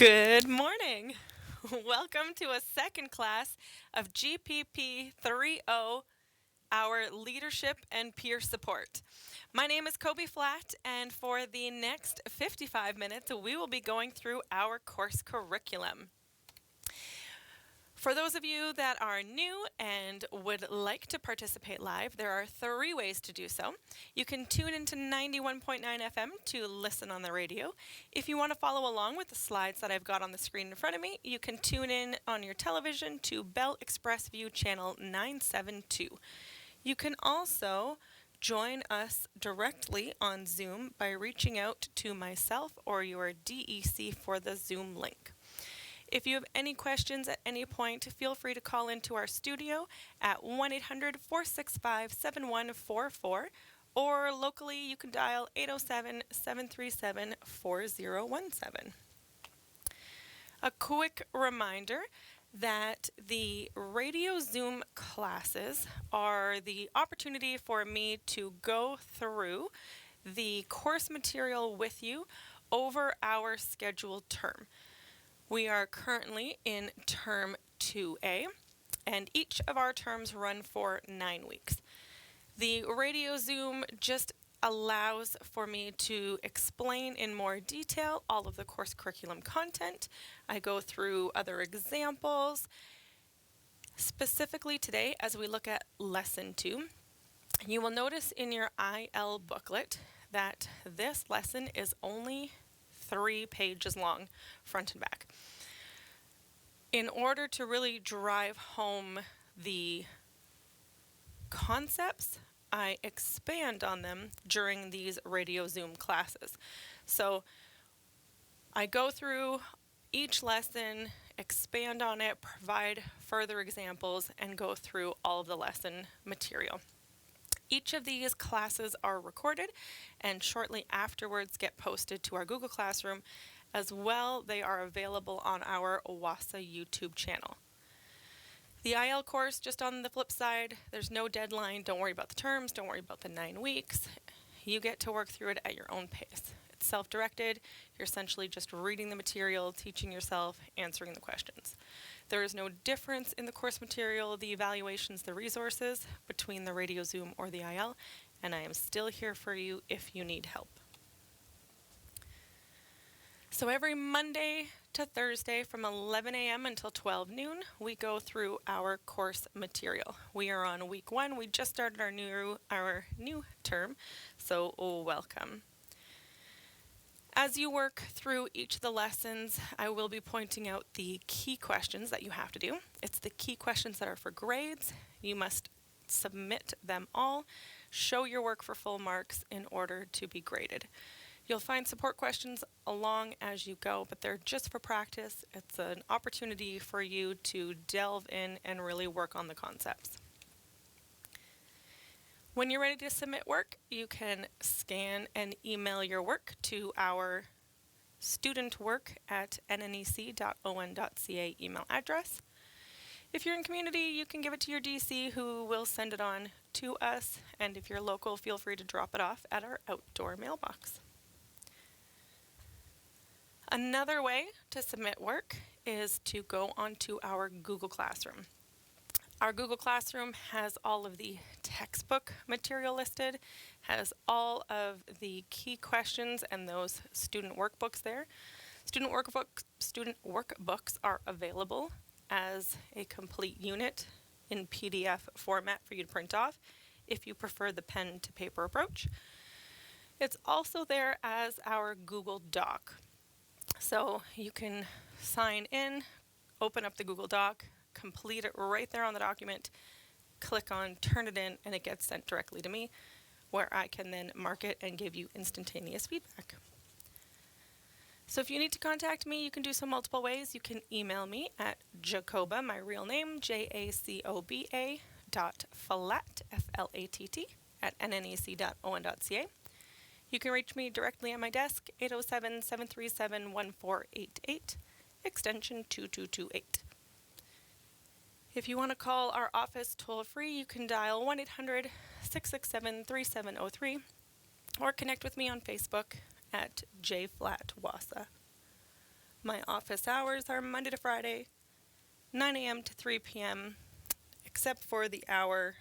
Good morning. Welcome to a second class of GPP3O, our leadership and peer support. My name is Kobe Flatt, and for the next 55 minutes, we will be going through our course curriculum. For those of you that are new and would like to participate live, there are 3 ways to do so. You can tune into 91.9 FM to listen on the radio. If you want to follow along with the slides that I've got on the screen in front of me, you can tune in on your television to Bell Express View channel 972. You can also join us directly on Zoom by reaching out to myself or your DEC for the Zoom link. If you have any questions at any point, feel free to call into our studio at 1-800-465-7144, or locally you can dial 807-737-4017. A quick reminder that the radio Zoom classes are the opportunity for me to go through the course material with you over our scheduled term. We are currently in term 2A, and each of our terms run for 9 weeks. The radio Zoom just allows for me to explain in more detail all of the course curriculum content. I go through other examples. Specifically today, as we look at lesson 2, you will notice in your IL booklet that this lesson is only 3 pages long, front and back. In order to really drive home the concepts, I expand on them during these radio Zoom classes. So I go through each lesson, expand on it, provide further examples, and go through all of the lesson material. Each of these classes are recorded and shortly afterwards get posted to our Google Classroom. As well, they are available on our WASA YouTube channel. The IL course, just on the flip side, there's no deadline. Don't worry about the terms. Don't worry about the 9 weeks. You get to work through it at your own pace. It's self-directed. You're essentially just reading the material, teaching yourself, answering the questions. There is no difference in the course material, the evaluations, the resources between the radio Zoom or the IL, and I am still here for you if you need help. So every Monday to Thursday from 11 a.m. until 12 noon, we go through our course material. We are on week 1. We just started our new term, so welcome. As you work through each of the lessons, I will be pointing out the key questions that you have to do. It's the key questions that are for grades. You must submit them all, show your work for full marks in order to be graded. You'll find support questions along as you go, but they're just for practice. It's an opportunity for you to delve in and really work on the concepts. When you're ready to submit work, you can scan and email your work to our studentwork@nnec.on.ca email address. If you're in community, you can give it to your DC who will send it on to us, and if you're local, feel free to drop it off at our outdoor mailbox. Another way to submit work is to go onto our Google Classroom. Our Google Classroom has all of the textbook material listed, has all of the key questions and those student workbooks there. Student workbooks are available as a complete unit in PDF format for you to print off if you prefer the pen to paper approach. It's also there as our Google Doc. So you can sign in, open up the Google Doc, complete it right there on the document, click on turn it in, and it gets sent directly to me, where I can then mark it and give you instantaneous feedback. So if you need to contact me, you can do so multiple ways. You can email me at Jacoba, my real name, JACOBA .flatt, FLATT, @nnec.on.ca. You can reach me directly at my desk, 807-737-1488, extension 2228. If you want to call our office toll-free, you can dial 1-800-667-3703 or connect with me on Facebook at jflatwasa. My office hours are Monday to Friday, 9 a.m. to 3 p.m., except for the hour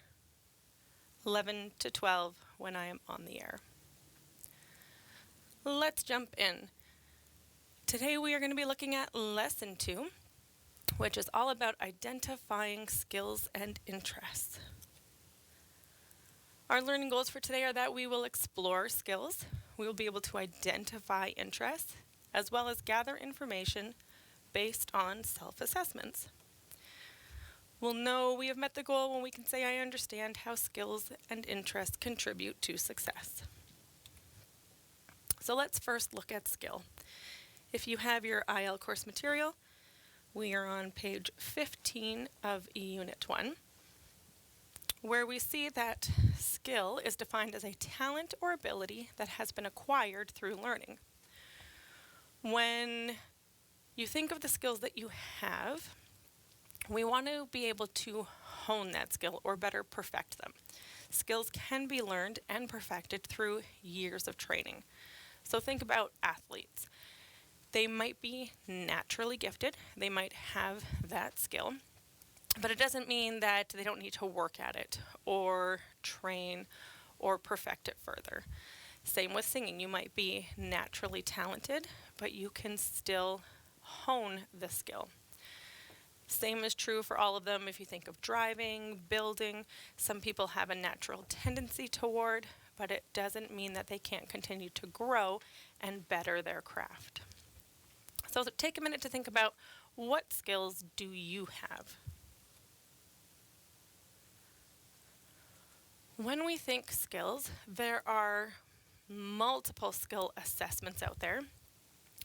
11 to 12 when I am on the air. Let's jump in. Today we are going to be looking at Lesson 2, which is all about identifying skills and interests. Our learning goals for today are that we will explore skills, we will be able to identify interests, as well as gather information based on self-assessments. We'll know we have met the goal when we can say I understand how skills and interests contribute to success. So let's first look at skill. If you have your IL course material, we are on page 15 of Unit 1, where we see that skill is defined as a talent or ability that has been acquired through learning. When you think of the skills that you have, we want to be able to hone that skill or better perfect them. Skills can be learned and perfected through years of training. So think about athletes. They might be naturally gifted, they might have that skill, but it doesn't mean that they don't need to work at it or train or perfect it further. Same with singing. You might be naturally talented, but you can still hone the skill. Same is true for all of them. If you think of driving, building, some people have a natural tendency toward, but it doesn't mean that they can't continue to grow and better their craft. So take a minute to think about, what skills do you have? When we think skills, there are multiple skill assessments out there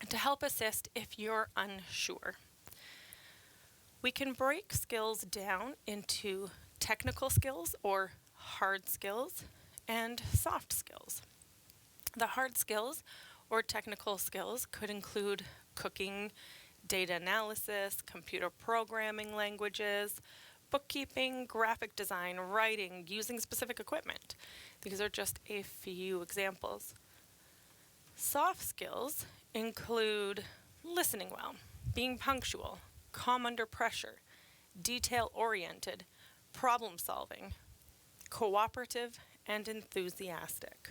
to help assist if you're unsure. We can break skills down into technical skills or hard skills and soft skills. The hard skills or technical skills could include cooking, data analysis, computer programming languages, bookkeeping, graphic design, writing, using specific equipment. These are just a few examples. Soft skills include listening well, being punctual, calm under pressure, detail-oriented, problem-solving, cooperative, and enthusiastic.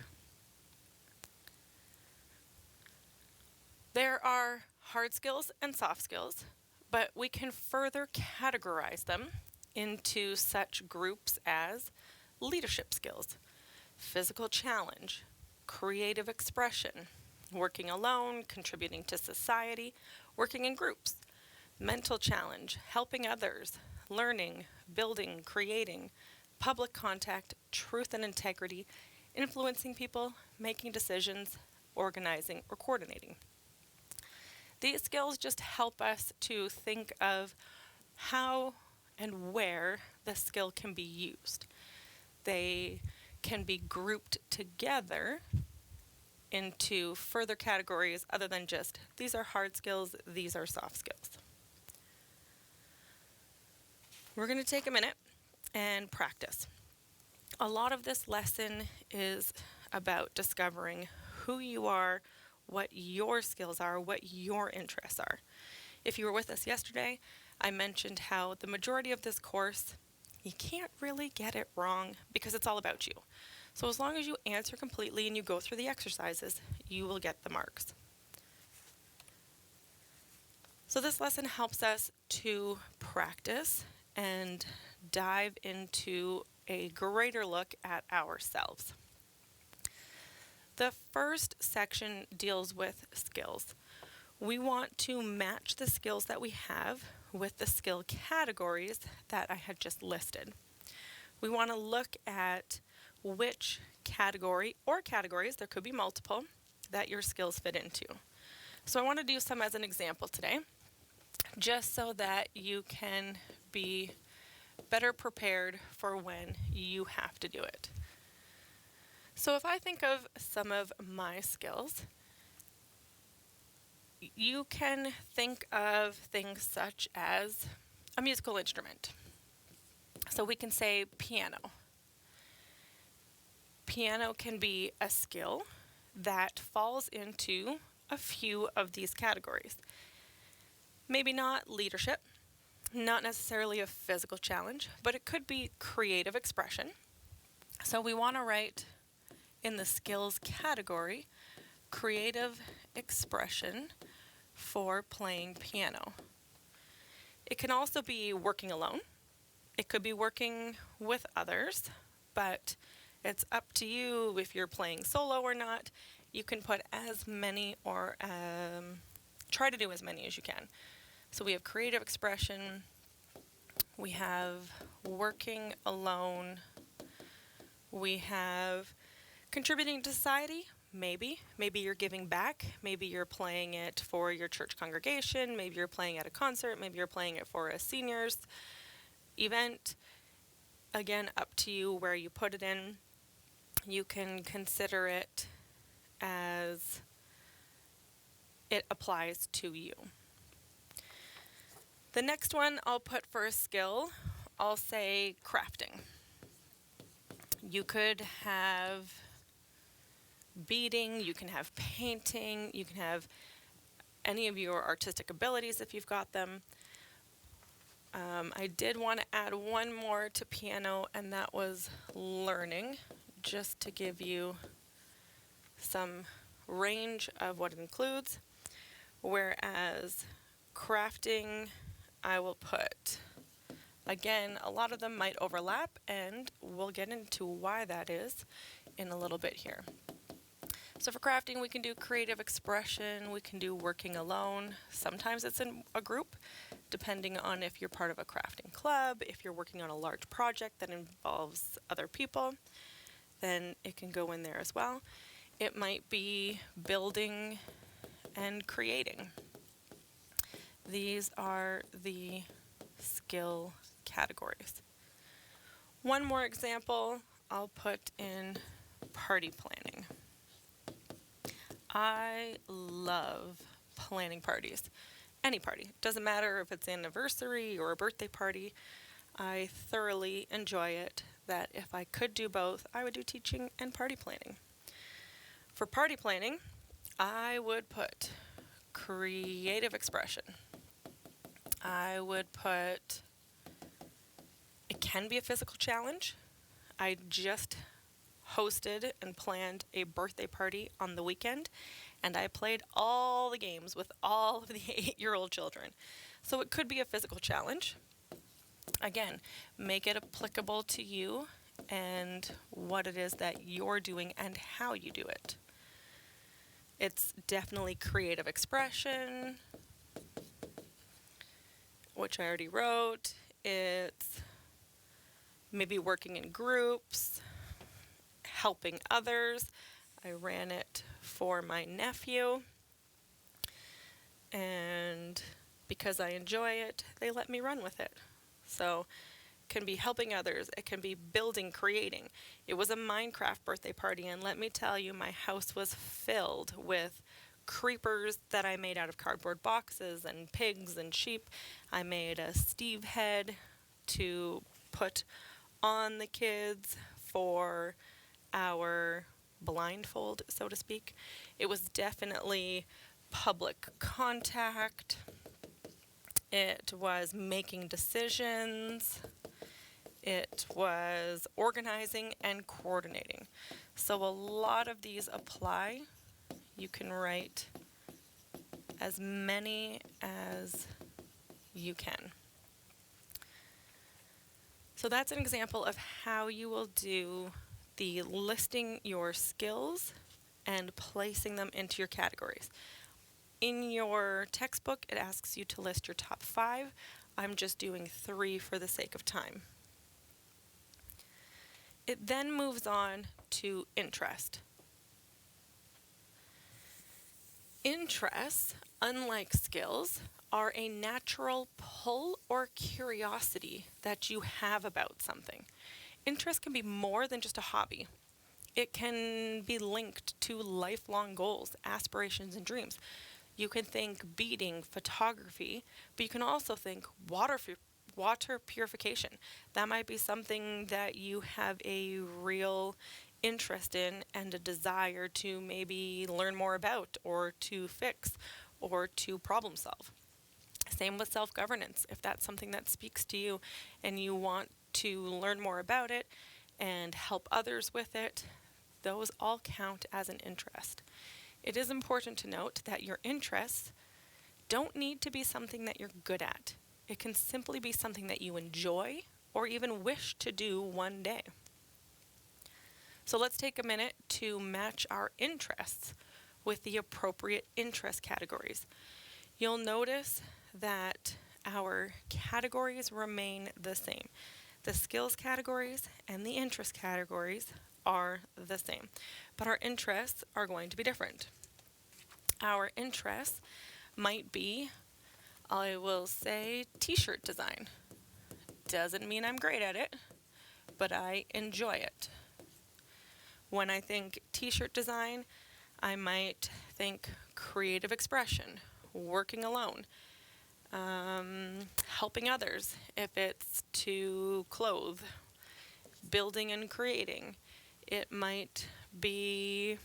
There are hard skills and soft skills, but we can further categorize them into such groups as leadership skills, physical challenge, creative expression, working alone, contributing to society, working in groups, mental challenge, helping others, learning, building, creating, public contact, truth and integrity, influencing people, making decisions, organizing, or coordinating. These skills just help us to think of how and where the skill can be used. They can be grouped together into further categories other than just, these are hard skills, these are soft skills. We're going to take a minute and practice. A lot of this lesson is about discovering who you are, what your skills are, what your interests are. If you were with us yesterday, I mentioned how the majority of this course, you can't really get it wrong because it's all about you. So as long as you answer completely and you go through the exercises, you will get the marks. So this lesson helps us to practice and dive into a greater look at ourselves. The first section deals with skills. We want to match the skills that we have with the skill categories that I had just listed. We want to look at which category or categories, there could be multiple, that your skills fit into. So I want to do some as an example today, just so that you can be better prepared for when you have to do it. So if I think of some of my skills, you can think of things such as a musical instrument. So we can say piano. Piano can be a skill that falls into a few of these categories. Maybe not leadership, not necessarily a physical challenge, but it could be creative expression. So we want to write in the skills category creative expression for playing piano. It can also be working alone. It could be working with others, but it's up to you if you're playing solo or not. You can put as many or try to do as many as you can. So we have creative expression, we have working alone, we have contributing to society. Maybe you're giving back. Maybe you're playing it for your church congregation. Maybe you're playing at a concert. Maybe you're playing it for a seniors event. Again, up to you where you put it in. You can consider it as it applies to you. The next one I'll put for a skill, I'll say crafting. You could have beading, you can have painting, you can have any of your artistic abilities if you've got them. I did want to add one more to piano, and that was learning, just to give you some range of what it includes. Whereas crafting, I will put, again, a lot of them might overlap, and we'll get into why that is in a little bit here. So for crafting, we can do creative expression, we can do working alone. Sometimes it's in a group, depending on if you're part of a crafting club, if you're working on a large project that involves other people, then it can go in there as well. It might be building and creating. These are the skill categories. One more example I'll put in party planning. I love planning parties. Any party. Doesn't matter if it's an anniversary or a birthday party. I thoroughly enjoy it. That if I could do both, I would do teaching and party planning. For party planning, I would put creative expression. I would put, it can be a physical challenge. I just hosted and planned a birthday party on the weekend, and I played all the games with all of the 8-year-old children. So it could be a physical challenge. Again, make it applicable to you and what it is that you're doing and how you do it. It's definitely creative expression, which I already wrote. It's maybe working in groups, helping others. I ran it for my nephew, and because I enjoy it, they let me run with it. So it can be helping others, it can be building, creating. It was a Minecraft birthday party, and let me tell you, my house was filled with creepers that I made out of cardboard boxes and pigs and sheep. I made a Steve head to put on the kids for our blindfold, so to speak. It was definitely public contact. It was making decisions. It was organizing and coordinating. So a lot of these apply. You can write as many as you can. So that's an example of how you will do the listing your skills and placing them into your categories. In your textbook, it asks you to list your top 5. I'm just doing 3 for the sake of time. It then moves on to interest. Interests, unlike skills, are a natural pull or curiosity that you have about something. Interest can be more than just a hobby. It can be linked to lifelong goals, aspirations, and dreams. You can think beading, photography, but you can also think water purification. That might be something that you have a real interest in and a desire to maybe learn more about or to fix or to problem solve. Same with self-governance. If that's something that speaks to you and you want to learn more about it and help others with it, those all count as an interest. It is important to note that your interests don't need to be something that you're good at. It can simply be something that you enjoy or even wish to do one day. So let's take a minute to match our interests with the appropriate interest categories. You'll notice that our categories remain the same. The skills categories and the interest categories are the same, but our interests are going to be different. Our interests might be, I will say, t-shirt design. Doesn't mean I'm great at it, but I enjoy it. When I think t-shirt design, I might think creative expression, working alone, helping others if it's to clothe, building and creating. It might be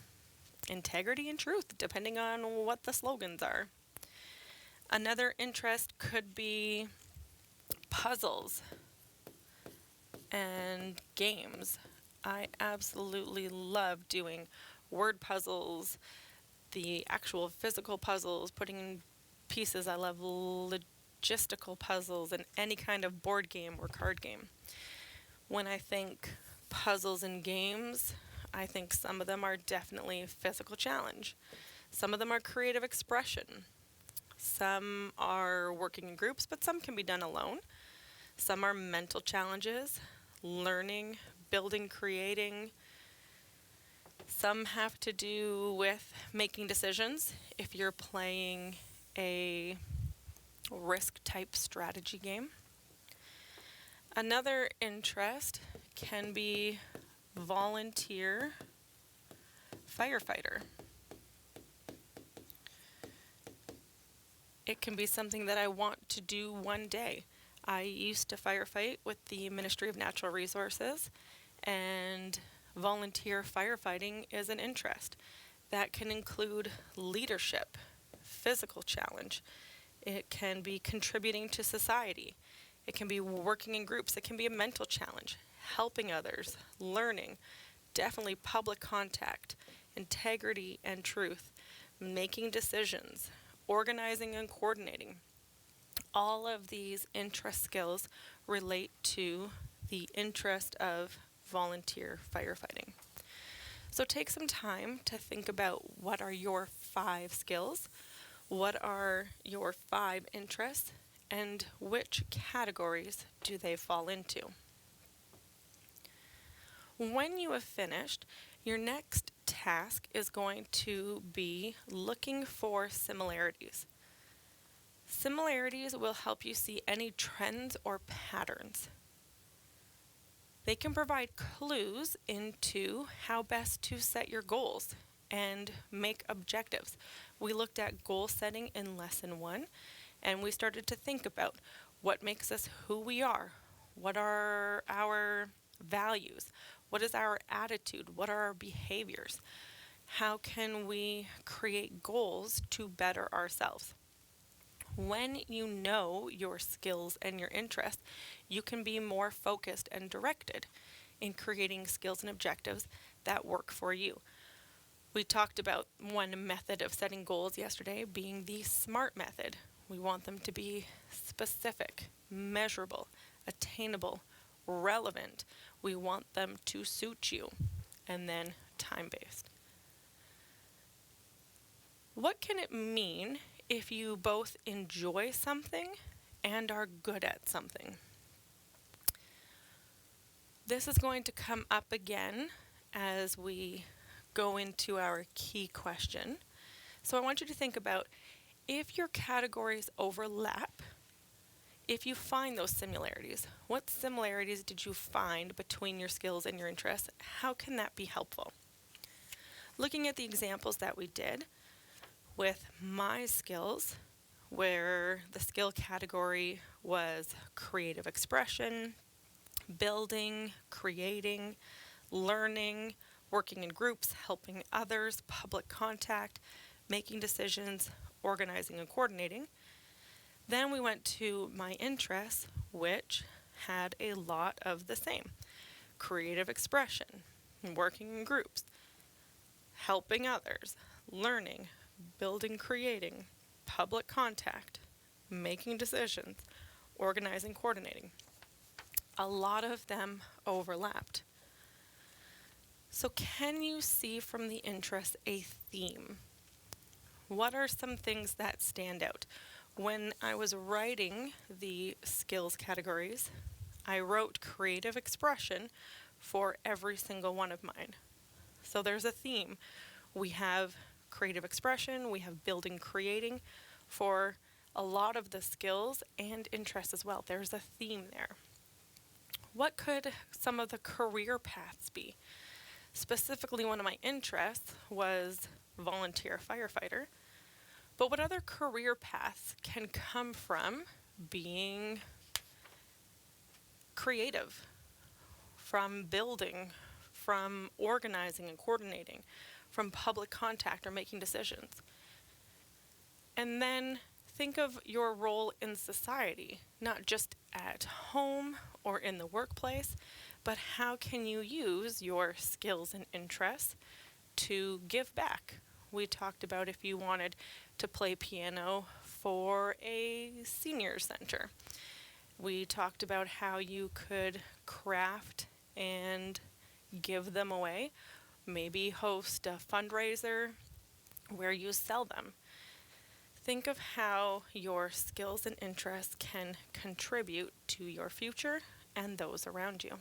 integrity and truth, depending on what the slogans are. Another interest could be puzzles and games. I absolutely love doing word puzzles, the actual physical puzzles, putting in pieces. I love logistical puzzles and any kind of board game or card game. When I think puzzles and games, I think some of them are definitely physical challenge. Some of them are creative expression. Some are working in groups, but some can be done alone. Some are mental challenges, learning, building, creating. Some have to do with making decisions. If you're playing a risk-type strategy game. Another interest can be volunteer firefighter. It can be something that I want to do one day. I used to firefight with the Ministry of Natural Resources, and volunteer firefighting is an interest. That can include leadership, physical challenge. It can be contributing to society. It can be working in groups. It can be a mental challenge, helping others, learning, definitely public contact, integrity and truth, making decisions, organizing and coordinating. All of these interest skills relate to the interest of volunteer firefighting. So take some time to think about what are your 5 skills, what are your 5 interests, and which categories do they fall into. When you have finished, your next task is going to be looking for similarities. Similarities will help you see any trends or patterns. They can provide clues into how best to set your goals and make objectives. We looked at goal setting in lesson 1, and we started to think about what makes us who we are, what are our values, what is our attitude, what are our behaviors, how can we create goals to better ourselves. When you know your skills and your interests, you can be more focused and directed in creating skills and objectives that work for you. We talked about one method of setting goals yesterday being the SMART method. We want them to be specific, measurable, attainable, relevant. We want them to suit you, and then time-based. What can it mean if you both enjoy something and are good at something? This is going to come up again as we go into our key question. So I want you to think about if your categories overlap, if you find those similarities, what similarities did you find between your skills and your interests? How can that be helpful? Looking at the examples that we did, with my skills, where the skill category was creative expression, building, creating, learning, working in groups, helping others, public contact, making decisions, organizing and coordinating. Then we went to my interests, which had a lot of the same: creative expression, working in groups, helping others, learning, building, creating, public contact, making decisions, organizing, coordinating. A lot of them overlapped. So, can you see from the interest a theme? What are some things that stand out? When I was writing the skills categories, I wrote creative expression for every single one of mine. So there's a theme. We have creative expression, we have building, creating for a lot of the skills and interests as well. There's a theme there. What could some of the career paths be? Specifically, one of my interests was volunteer firefighter. But what other career paths can come from being creative, from building, from organizing and coordinating, from public contact or making decisions? And then think of your role in society, not just at home or in the workplace, but how can you use your skills and interests to give back? We talked about if you wanted to play piano for a senior center. We talked about how you could craft and give them away, maybe host a fundraiser where you sell them. Think of how your skills and interests can contribute to your future and those around you.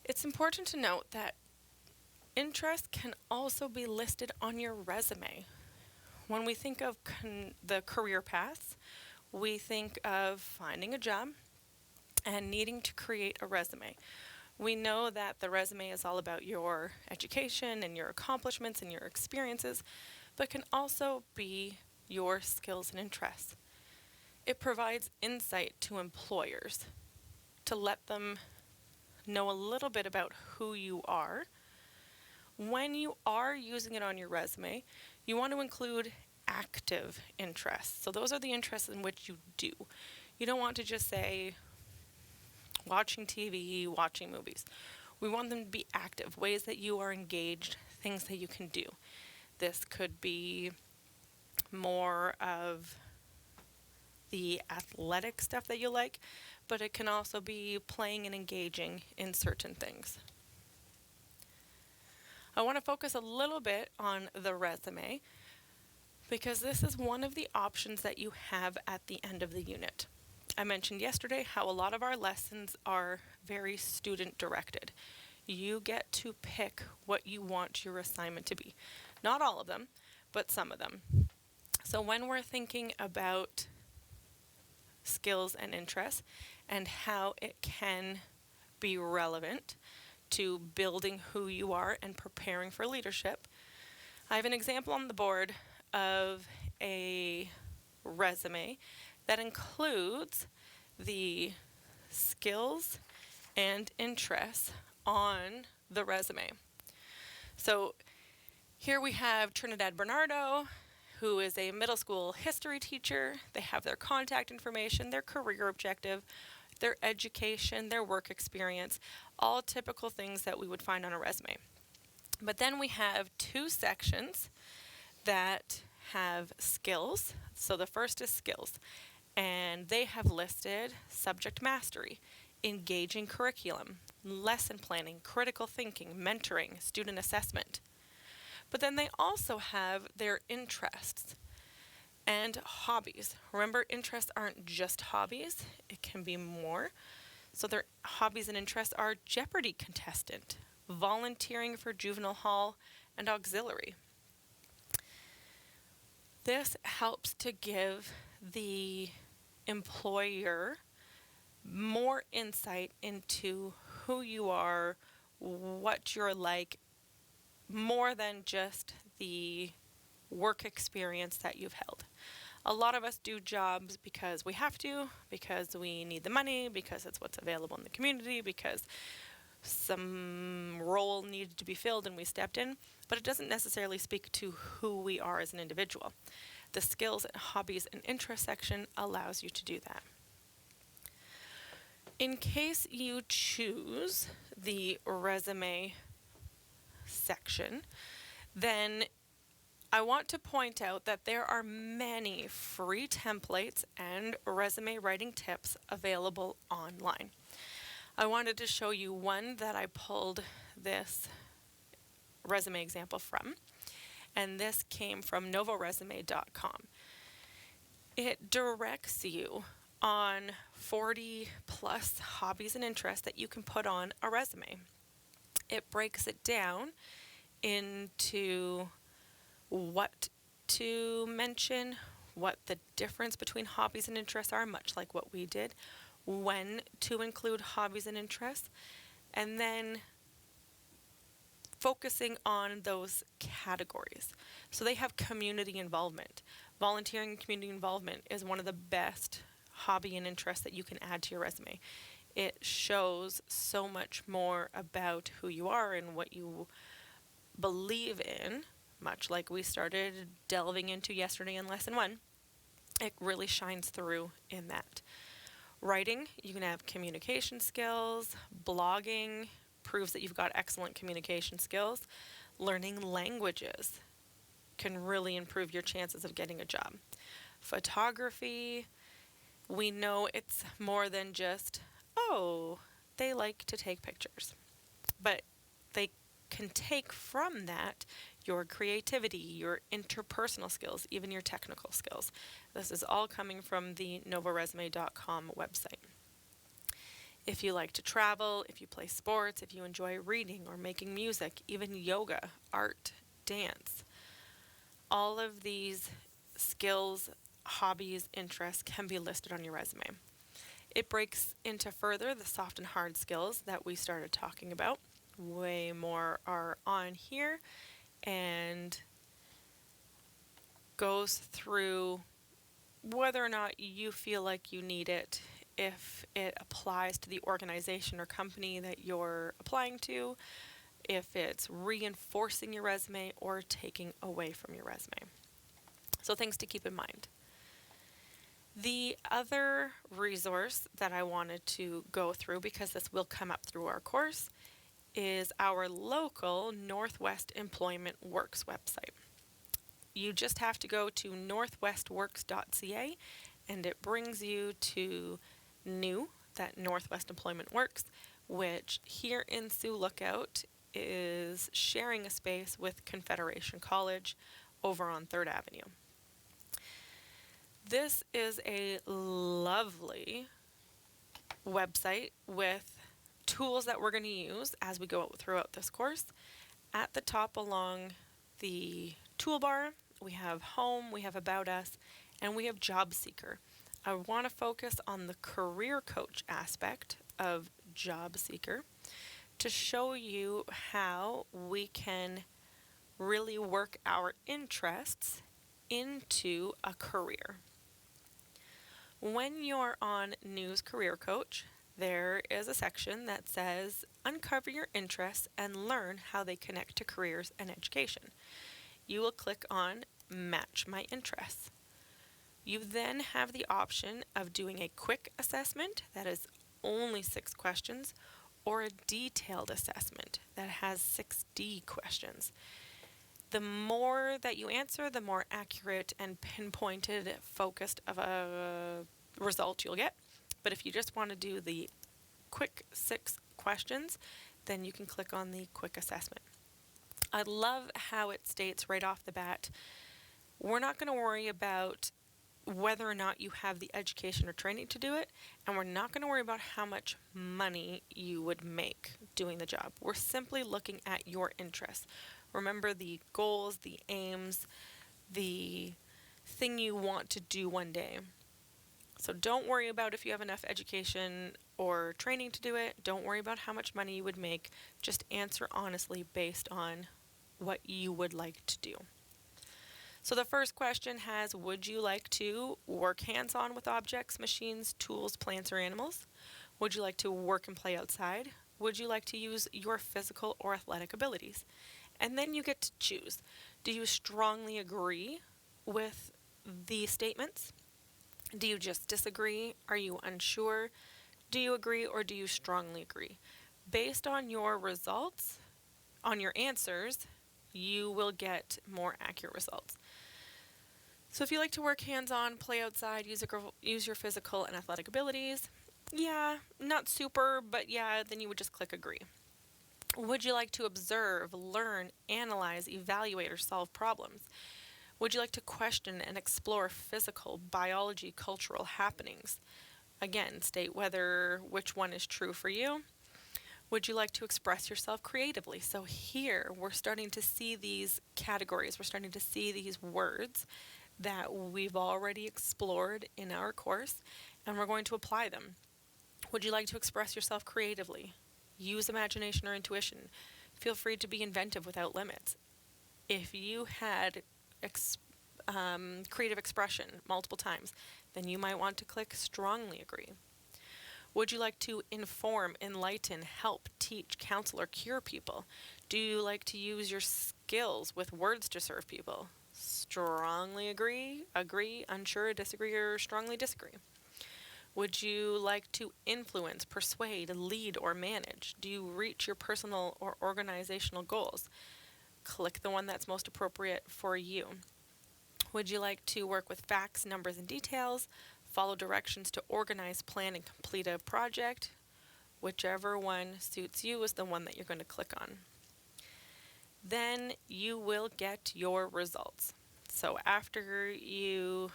It's important to note that interests can also be listed on your resume. When we think of the career paths, we think of finding a job and needing to create a resume. We know that the resume is all about your education and your accomplishments and your experiences, but can also be your skills and interests. It provides insight to employers to let them know a little bit about who you are. When you are using it on your resume, you want to include active interests. So those are the interests in which you do. You don't want to just say watching TV, watching movies. We want them to be active, ways that you are engaged, things that you can do. This could be more of the athletic stuff that you like, but it can also be playing and engaging in certain things. I want to focus a little bit on the resume because this is one of the options that you have at the end of the unit. I mentioned yesterday how a lot of our lessons are very student directed. You get to pick what you want your assignment to be. Not all of them, but some of them. So when we're thinking about skills and interests and how it can be relevant to building who you are and preparing for leadership, I have an example on the board of a resume that includes the skills and interests on the resume. So here we have Trinidad Bernardo, who is a middle school history teacher. They have their contact information, their career objective, their education, their work experience, all typical things that we would find on a resume. But then we have two sections that have skills. So the first is skills, and they have listed subject mastery, engaging curriculum, lesson planning, critical thinking, mentoring, student assessment. But then they also have their interests and hobbies. Remember, interests aren't just hobbies, it can be more. So their hobbies and interests are Jeopardy contestant, volunteering for juvenile hall, and auxiliary. This helps to give the employer more insight into who you are, what you're like, more than just the work experience that you've held. A lot of us do jobs because we have to, because we need the money, because it's what's available in the community, because some role needed to be filled and we stepped in, but it doesn't necessarily speak to who we are as an individual. The skills, hobbies, and interests section allows you to do that. In case you choose the resume section, then I want to point out that there are many free templates and resume writing tips available online. I wanted to show you one that I pulled this resume example from, and this came from novoresume.com. It directs you on 40 plus hobbies and interests that you can put on a resume. It breaks it down into what to mention, what the difference between hobbies and interests are, much like what we did, when to include hobbies and interests, and then focusing on those categories. So they have community involvement. Volunteering and community involvement is one of the best hobby and interests that you can add to your resume. It shows so much more about who you are and what you believe in, much like we started delving into yesterday in lesson 1. It really shines through in that. Writing, you can have communication skills. Blogging proves that you've got excellent communication skills. Learning languages can really improve your chances of getting a job. Photography, we know it's more than just, oh, they like to take pictures. But they can take from that your creativity, your interpersonal skills, even your technical skills. This is all coming from the novoresume.com website. If you like to travel, if you play sports, if you enjoy reading or making music, even yoga, art, dance, all of these skills, hobbies, interests can be listed on your resume. It breaks into further the soft and hard skills that we started talking about. Way more are on here and goes through whether or not you feel like you need it, if it applies to the organization or company that you're applying to, if it's reinforcing your resume or taking away from your resume. So things to keep in mind. The other resource that I wanted to go through, because this will come up through our course, is our local Northwest Employment Works website. You just have to go to northwestworks.ca and it brings you to new, that Northwest Employment Works, which here in Sioux Lookout is sharing a space with Confederation College over on 3rd Avenue. This is a lovely website with tools that we're going to use as we go throughout this course. At the top along the toolbar, we have Home, we have About Us, and we have Job Seeker. I want to focus on the career coach aspect of Job Seeker to show you how we can really work our interests into a career. When you're on News Career Coach, there is a section that says uncover your interests and learn how they connect to careers and education. You will click on Match My Interests. You then have the option of doing a quick assessment that is only 6 questions or a detailed assessment that has 6D questions. The more that you answer, the more accurate and pinpointed, focused of a result you'll get. But if you just want to do the quick 6 questions, then you can click on the quick assessment. I love how it states right off the bat, we're not going to worry about whether or not you have the education or training to do it, and we're not going to worry about how much money you would make doing the job. We're simply looking at your interests. Remember the goals, the aims, the thing you want to do one day. So don't worry about if you have enough education or training to do it. Don't worry about how much money you would make. Just answer honestly based on what you would like to do. So the first question has, would you like to work hands-on with objects, machines, tools, plants, or animals? Would you like to work and play outside? Would you like to use your physical or athletic abilities? And then you get to choose. Do you strongly agree with the statements? Do you just disagree? Are you unsure? Do you agree or do you strongly agree? Based on your results, on your answers, you will get more accurate results. So if you like to work hands-on, play outside, use your physical and athletic abilities, yeah, not super, but yeah, then you would just click agree. Would you like to observe, learn, analyze, evaluate, or solve problems? Would you like to question and explore physical, biology, cultural happenings? Again, state which one is true for you. Would you like to express yourself creatively? So here we're starting to see these categories. We're starting to see these words that we've already explored in our course, and we're going to apply them. Would you like to express yourself creatively? Use imagination or intuition. Feel free to be inventive without limits. If you had creative expression multiple times, then you might want to click strongly agree. Would you like to inform, enlighten, help, teach, counsel, or cure people? Do you like to use your skills with words to serve people? Strongly agree, unsure, disagree, or strongly disagree. Would you like to influence, persuade, lead, or manage? Do you reach your personal or organizational goals? Click the one that's most appropriate for you. Would you like to work with facts, numbers, and details? Follow directions to organize, plan, and complete a project? Whichever one suits you is the one that you're going to click on. Then you will get your results. So after you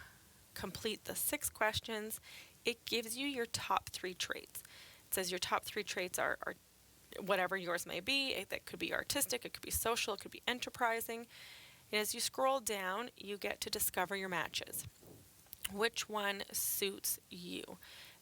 complete the 6 questions, it gives you your top 3 traits. It says your top 3 traits are whatever yours may be. That could be artistic, it could be social, it could be enterprising. And as you scroll down, you get to discover your matches. Which one suits you?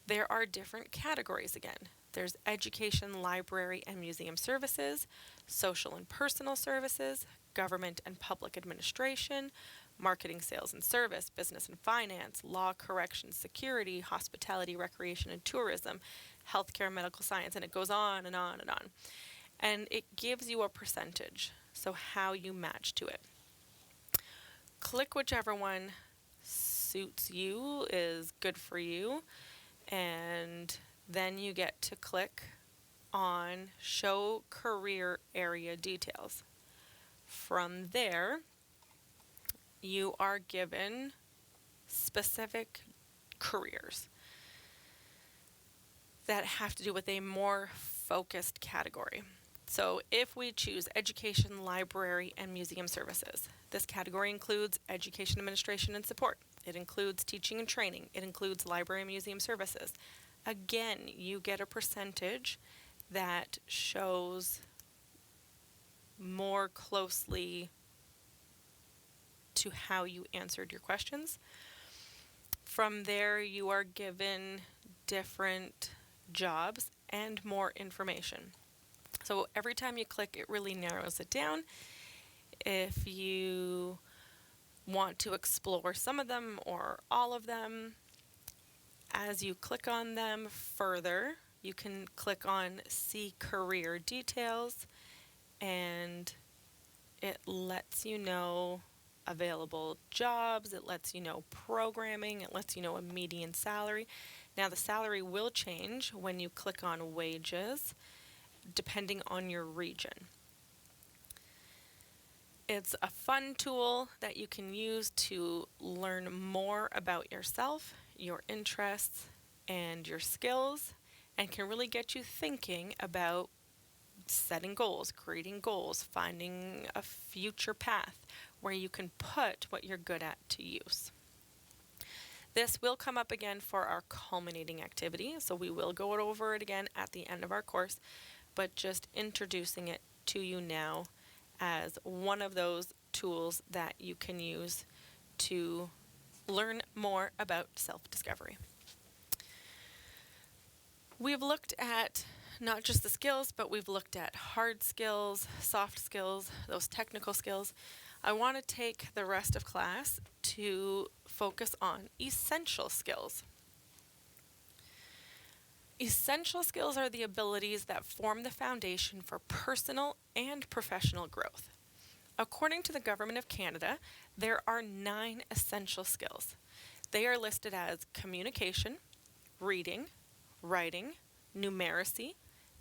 There are different categories again. There's education, library, and museum services, social and personal services, government and public administration, marketing, sales and service, business and finance, law, corrections, security, hospitality, recreation and tourism, healthcare, medical science, and it goes on and on and on. And it gives you a percentage, so how you match to it. Click whichever one suits you, is good for you, and then you get to click on Show Career Area Details. From there, you are given specific careers that have to do with a more focused category. So if we choose education, library, and museum services, this category includes education administration and support. It includes teaching and training. It includes library and museum services. Again, you get a percentage that shows more closely to how you answered your questions. From there, you are given different jobs and more information. So every time you click, it really narrows it down. If you want to explore some of them or all of them, as you click on them further, you can click on See Career Details, and it lets you know available jobs, it lets you know programming, it lets you know a median salary. Now the salary will change when you click on wages, depending on your region. It's a fun tool that you can use to learn more about yourself, your interests, and your skills, and can really get you thinking about setting goals, creating goals, finding a future path where you can put what you're good at to use. This will come up again for our culminating activity, so we will go over it again at the end of our course, but just introducing it to you now as one of those tools that you can use to learn more about self-discovery. We've looked at not just the skills, but we've looked at hard skills, soft skills, those technical skills. I want to take the rest of class to focus on essential skills. Essential skills are the abilities that form the foundation for personal and professional growth. According to the Government of Canada, there are 9 essential skills. They are listed as communication, reading, writing, numeracy,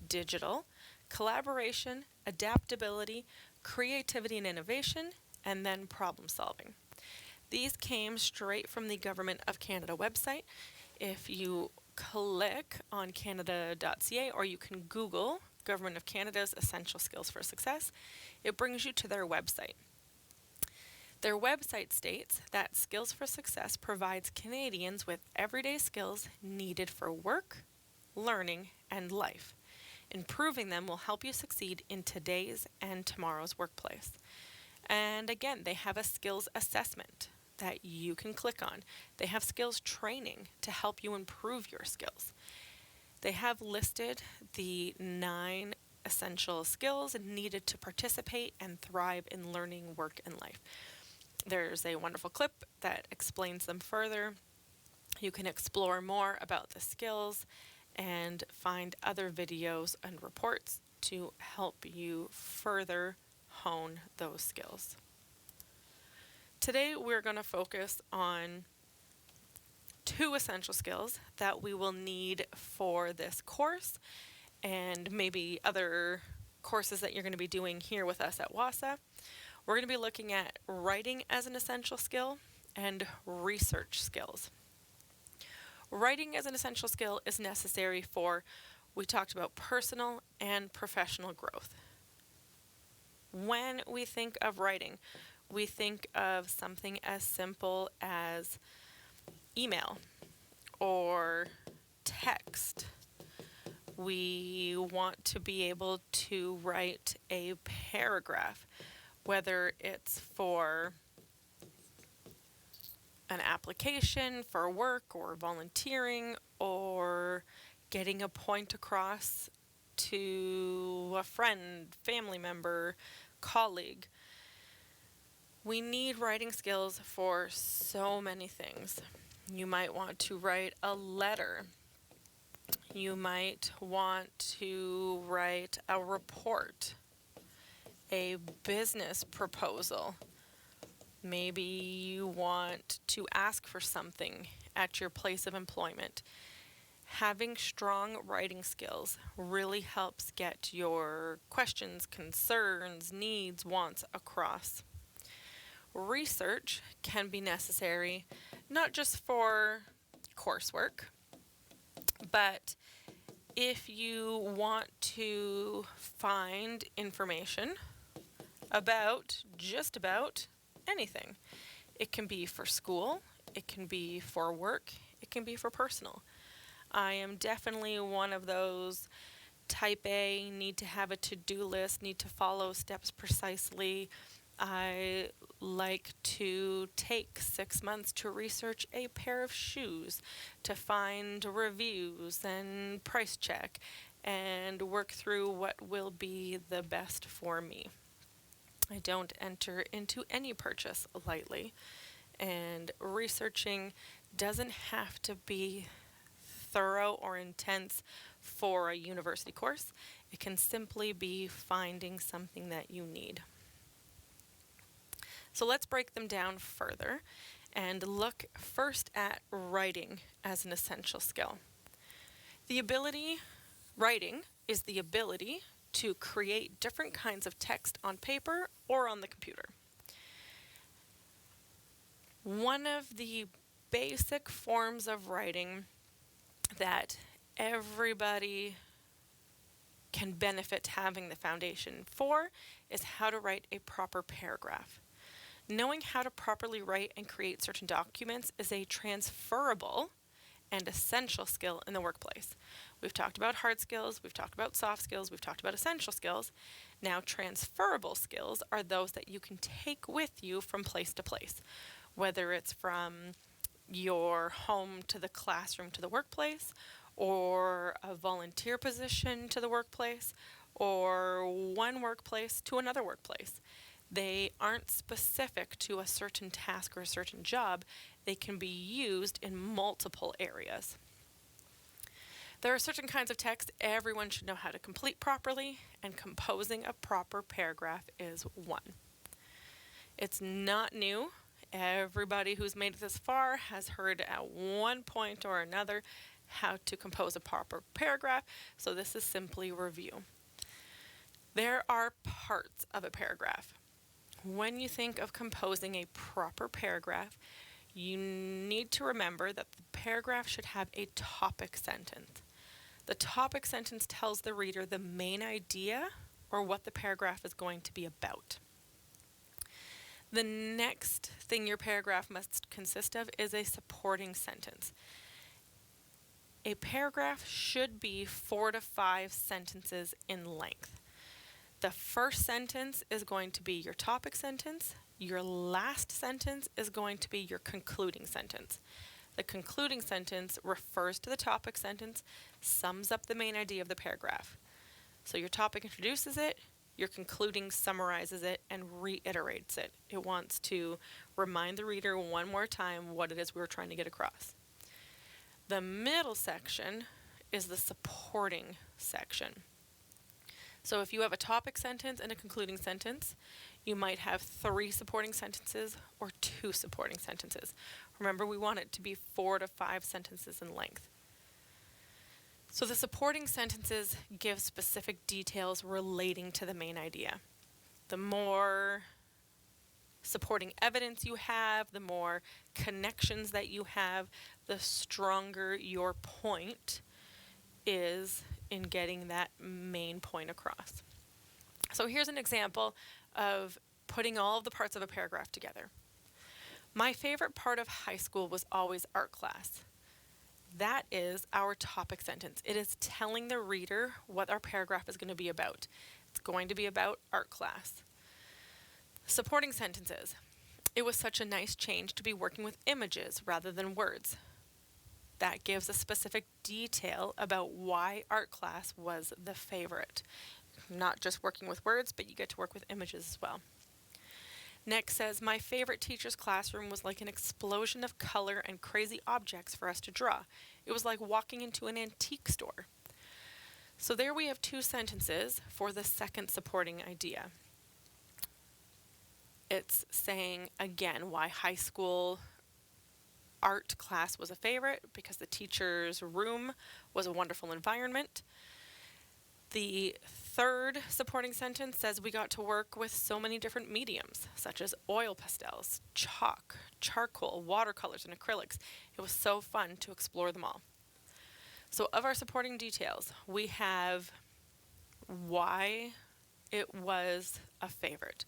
digital, collaboration, adaptability, creativity and innovation, and then problem solving. These came straight from the Government of Canada website. If you click on canada.ca, or you can Google Government of Canada's Essential Skills for Success, it brings you to their website. Their website states that Skills for Success provides Canadians with everyday skills needed for work, learning, and life. Improving them will help you succeed in today's and tomorrow's workplace. And again, they have a skills assessment that you can click on. They have skills training to help you improve your skills. They have listed the 9 essential skills needed to participate and thrive in learning, work, and life. There's a wonderful clip that explains them further. You can explore more about the skills and find other videos and reports to help you further hone those skills. Today we're going to focus on 2 essential skills that we will need for this course and maybe other courses that you're going to be doing here with us at WASA. We're going to be looking at writing as an essential skill and research skills. Writing as an essential skill is necessary for, we talked about personal and professional growth. When we think of writing, we think of something as simple as email or text. We want to be able to write a paragraph, whether it's for an application for work or volunteering or getting a point across to a friend, family member, colleague. We need writing skills for so many things. You might want to write a letter. You might want to write a report, a business proposal. Maybe you want to ask for something at your place of employment. Having strong writing skills really helps get your questions, concerns, needs, wants across. Research can be necessary not just for coursework, but if you want to find information about just about anything. It can be for school, it can be for work, it can be for personal. I am definitely one of those type A, need to have a to-do list, need to follow steps precisely. I like to take 6 months to research a pair of shoes, to find reviews and price check, and work through what will be the best for me. I don't enter into any purchase lightly, and researching doesn't have to be thorough or intense for a university course. It can simply be finding something that you need. So let's break them down further and look first at writing as an essential skill. Writing is the ability to create different kinds of text on paper or on the computer. One of the basic forms of writing that everybody can benefit having the foundation for is how to write a proper paragraph. Knowing how to properly write and create certain documents is a transferable and essential skill in the workplace. We've talked about hard skills, we've talked about soft skills, we've talked about essential skills. Now, transferable skills are those that you can take with you from place to place, whether it's from your home to the classroom to the workplace, or a volunteer position to the workplace, or one workplace to another workplace. They aren't specific to a certain task or a certain job. They can be used in multiple areas. There are certain kinds of text everyone should know how to complete properly, and composing a proper paragraph is one. It's not new. Everybody who's made it this far has heard at one point or another how to compose a proper paragraph, so this is simply review. There are parts of a paragraph. When you think of composing a proper paragraph, you need to remember that the paragraph should have a topic sentence. The topic sentence tells the reader the main idea or what the paragraph is going to be about. The next thing your paragraph must consist of is a supporting sentence. A paragraph should be 4 to 5 sentences in length. The first sentence is going to be your topic sentence. Your last sentence is going to be your concluding sentence. The concluding sentence refers to the topic sentence, sums up the main idea of the paragraph. So your topic introduces it, your concluding summarizes it and reiterates it. It wants to remind the reader one more time what it is we were trying to get across. The middle section is the supporting section. So if you have a topic sentence and a concluding sentence, you might have 3 supporting sentences or 2 supporting sentences. Remember, we want it to be 4 to 5 sentences in length. So the supporting sentences give specific details relating to the main idea. The more supporting evidence you have, the more connections that you have, the stronger your point is in getting that main point across. So here's an example of putting all of the parts of a paragraph together. My favorite part of high school was always art class. That is our topic sentence. It is telling the reader what our paragraph is going to be about. It's going to be about art class. Supporting sentences. It was such a nice change to be working with images rather than words. That gives a specific detail about why art class was the favorite. Not just working with words, but you get to work with images as well. Next says, my favorite teacher's classroom was like an explosion of color and crazy objects for us to draw. It was like walking into an antique store. So there we have 2 sentences for the second supporting idea. It's saying, again, why high school art class was a favorite, because the teacher's room was a wonderful environment. The third supporting sentence says we got to work with so many different mediums, such as oil pastels, chalk, charcoal, watercolors, and acrylics. It was so fun to explore them all. So of our supporting details, we have why it was a favorite.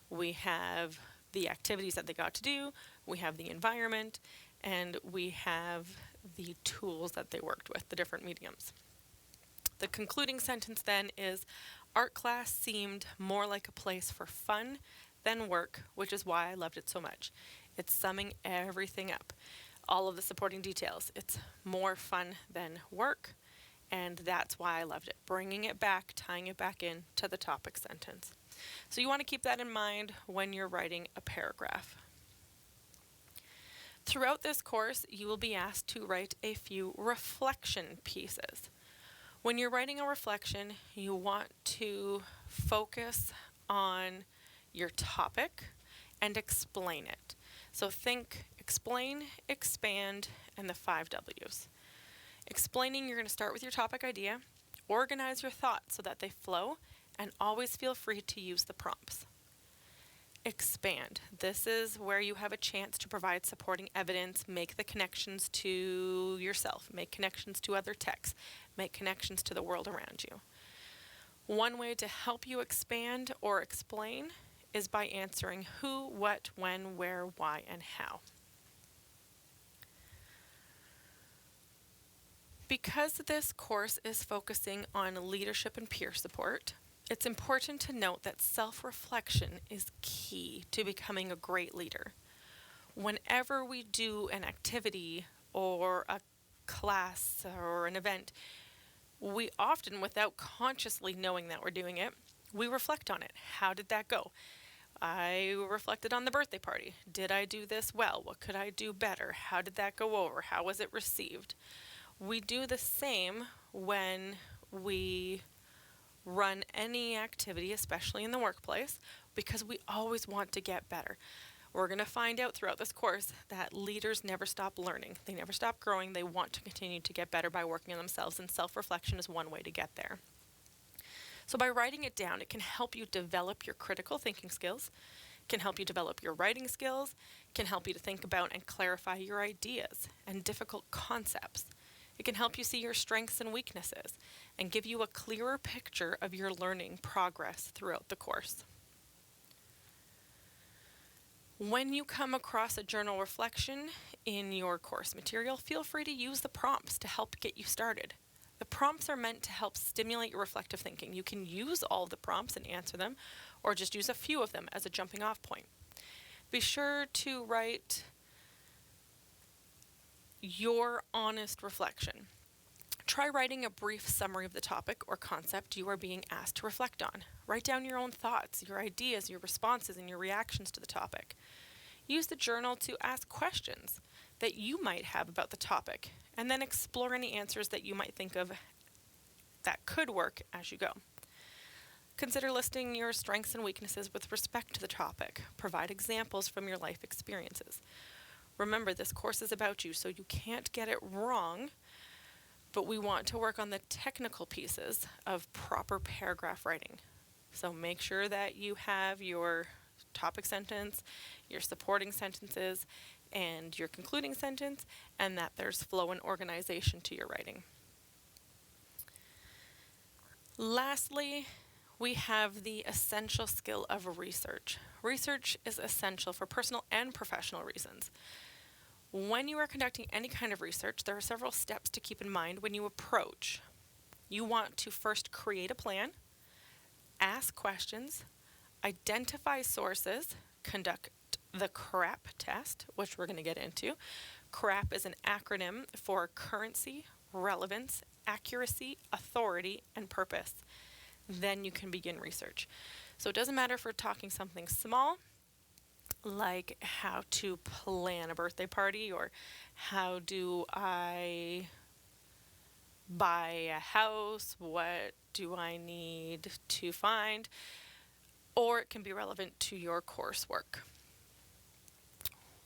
We have the activities that they got to do, we have the environment, and we have the tools that they worked with, the different mediums. The concluding sentence then is, art class seemed more like a place for fun than work, which is why I loved it so much. It's summing everything up, all of the supporting details. It's more fun than work, and that's why I loved it. Bringing it back, tying it back in to the topic sentence. So you want to keep that in mind when you're writing a paragraph. Throughout this course, you will be asked to write a few reflection pieces. When you're writing a reflection, you want to focus on your topic and explain it. So think explain, expand, and the 5 W's. Explaining, you're going to start with your topic idea, organize your thoughts so that they flow, and always feel free to use the prompts. Expand. This is where you have a chance to provide supporting evidence, make the connections to yourself, make connections to other texts, make connections to the world around you. One way to help you expand or explain is by answering who, what, when, where, why, and how. Because this course is focusing on leadership and peer support, it's important to note that self-reflection is key to becoming a great leader. Whenever we do an activity or a class or an event, we often, without consciously knowing that we're doing it, we reflect on it. How did that go? I reflected on the birthday party. Did I do this well? What could I do better? How did that go over? How was it received? We do the same when we run any activity, especially in the workplace. because we always want to get better. We're going to find out throughout this course that leaders never stop learning. They never stop growing. They want to continue to get better by working on themselves, and self-reflection is one way to get there. So by writing it down, it can help you develop your critical thinking skills, can help you develop your writing skills, can help you to think about and clarify your ideas and difficult concepts. It can help you see your strengths and weaknesses and give you a clearer picture of your learning progress throughout the course. When you come across a journal reflection in your course material, feel free to use the prompts to help get you started. The prompts are meant to help stimulate your reflective thinking. You can use all of the prompts and answer them, or just use a few of them as a jumping off point. Be sure to write your honest reflection. Try writing a brief summary of the topic or concept you are being asked to reflect on. Write down your own thoughts, your ideas, your responses, and your reactions to the topic. Use the journal to ask questions that you might have about the topic, and then explore any answers that you might think of that could work as you go. Consider listing your strengths and weaknesses with respect to the topic. Provide examples from your life experiences. Remember, this course is about you, so you can't get it wrong, but we want to work on the technical pieces of proper paragraph writing. So make sure that you have your topic sentence, your supporting sentences, and your concluding sentence, and that there's flow and organization to your writing. Lastly, we have the essential skill of research. Research is essential for personal and professional reasons. When you are conducting any kind of research, there are several steps to keep in mind when you approach. You want to first create a plan, ask questions, identify sources, conduct the CRAP test, which we're going to get into. CRAP is an acronym for currency, relevance, accuracy, authority, and purpose. Then you can begin research. So it doesn't matter if we're talking something small, like how to plan a birthday party, or how do I buy a house, what do I need to find, or it can be relevant to your coursework.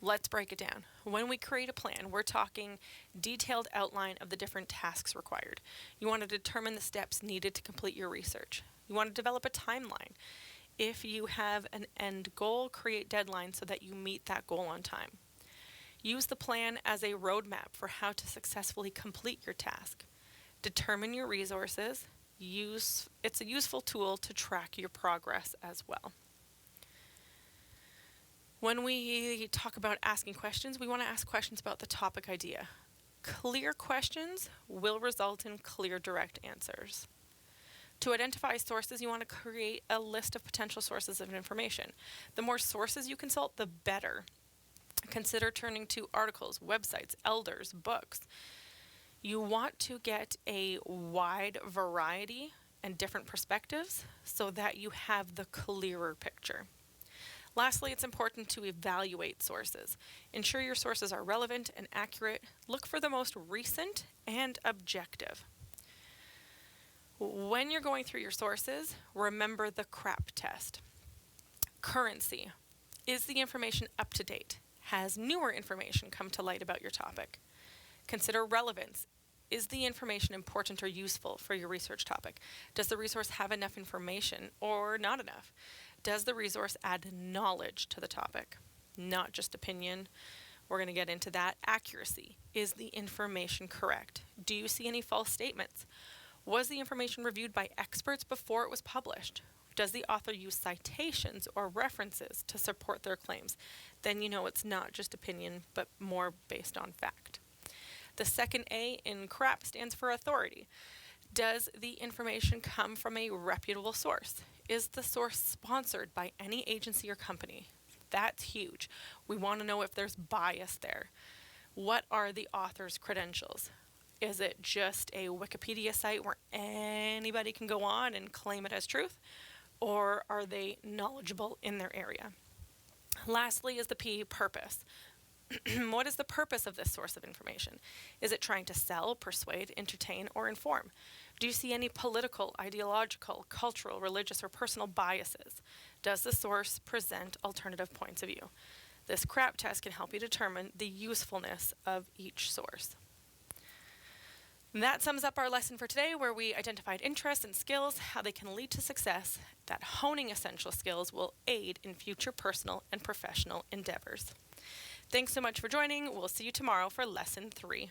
Let's break it down. When we create a plan, we're talking detailed outline of the different tasks required. You want to determine the steps needed to complete your research. You want to develop a timeline. If you have an end goal, create deadlines so that you meet that goal on time. Use the plan as a roadmap for how to successfully complete your task. Determine your resources. It's a useful tool to track your progress as well. When we talk about asking questions, we want to ask questions about the topic idea. Clear questions will result in clear, direct answers. To identify sources, you want to create a list of potential sources of information. The more sources you consult, the better. Consider turning to articles, websites, elders, books. You want to get a wide variety and different perspectives so that you have the clearer picture. Lastly, it's important to evaluate sources. Ensure your sources are relevant and accurate. Look for the most recent and objective. When you're going through your sources, remember the CRAP test. Currency. Is the information up to date? Has newer information come to light about your topic? Consider relevance. Is the information important or useful for your research topic? Does the resource have enough information or not enough? Does the resource add knowledge to the topic, not just opinion? We're going to get into that. Accuracy. Is the information correct? Do you see any false statements? Was the information reviewed by experts before it was published? Does the author use citations or references to support their claims? Then you know it's not just opinion, but more based on fact. The second A in CRAP stands for authority. Does the information come from a reputable source? Is the source sponsored by any agency or company? That's huge. We want to know if there's bias there. What are the author's credentials? Is it just a Wikipedia site where anybody can go on and claim it as truth? Or are they knowledgeable in their area? Lastly is the P, purpose. What is the purpose of this source of information? Is it trying to sell, persuade, entertain, or inform? Do you see any political, ideological, cultural, religious, or personal biases? Does the source present alternative points of view? This CRAP test can help you determine the usefulness of each source. And that sums up our lesson for today, where we identified interests and skills, how they can lead to success, that honing essential skills will aid in future personal and professional endeavors. Thanks so much for joining. We'll see you tomorrow for Lesson 3.